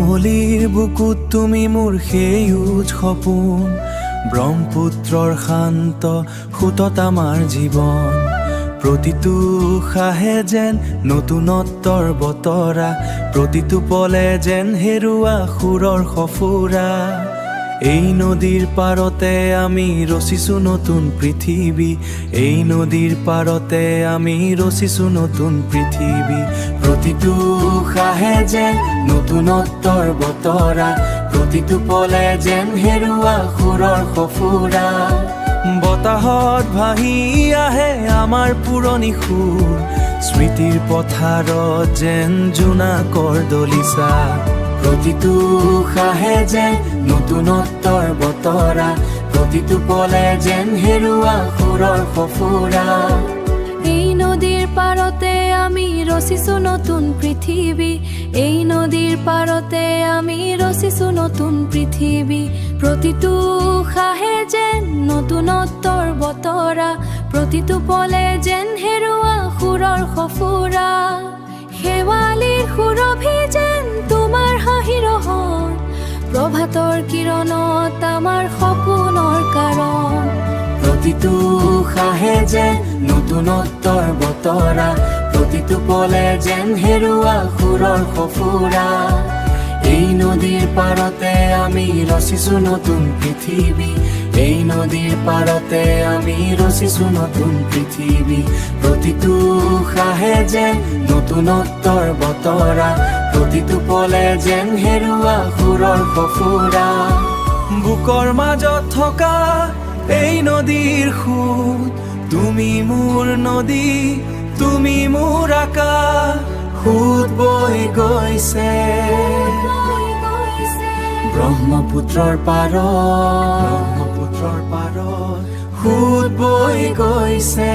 কুঁৱলীৰ বুকুত তুমি মোৰ সেউজ সপোন, ব্ৰহ্মপুত্ৰৰ শান্ত সোঁতত আমাৰ জীৱন। প্ৰতিটো উশাহে যেন নতুনত্বৰ বতৰা, প্ৰতিটো পলে যেন হেৰুৱা সুৰৰ সফুৰা। এই নদীৰ পাৰতে আমি ৰচিছো নতুন পৃথিৱী, এই নদীৰ পাৰতে আমি ৰচিছো নতুন পৃথিৱী। প্ৰতিটো উশাহে যেন নতুনত্বৰ বতৰা, প্ৰতিটো পলে যেন হেৰুৱা সুৰৰ সফুৰা। বতাহত ভাহি আহে আমাৰ পুৰণি সুৰ, স্মৃতিৰ পথাৰত যেন জোনাকৰ দলিচা। প্ৰতিটো উশাহে যেন নতুনত্বৰ বতৰা, প্ৰতিটো পলে যেন হেৰুৱা সুৰৰ সফুৰা। এই নদীৰ পাৰতে আমি ৰচিছো নতুন পৃথিৱী, এই নদীৰ পাৰতে আমি ৰচিছো নতুন পৃথিৱী। প্ৰতিটো উশাহে যেন নতুনত্বৰ বতৰা, প্ৰতিটো পলে যেন হেৰুৱা সুৰৰ সফুৰা। শেৱালিৰ সুৰভি যেন তোমাৰ হাঁহিৰ হন, প্ৰভাতৰ কিৰণত আমাৰ সপোনৰ কাৰণ। প্ৰতিটো উশাহে যেন নতুনত্বৰ বতৰা, প্ৰতিটো পলে যেন হেৰুৱা সুৰৰ সফুৰা। এই নদীৰ পাৰতে আমি ৰচিছো নতুন পৃথিৱী, এই নদীৰ পাৰতে আমি ৰচিছো নতুন পৃথিৱী। প্ৰতিটো উশাহে যেন নতুনত্বৰ বতৰা, প্ৰতিটো পলে যেন হেৰুৱা সুৰৰ সফুৰা। বুকৰ মাজত থকা এই নদীৰ সোঁত, তুমি মোৰ নদী, তুমি মোৰ আকাশ। সোঁত বৈ গৈছে ব্ৰহ্মপুত্ৰৰ পাৰত, ব্ৰহ্মপুত্ৰৰ পাৰত সোঁত বৈ গৈছে।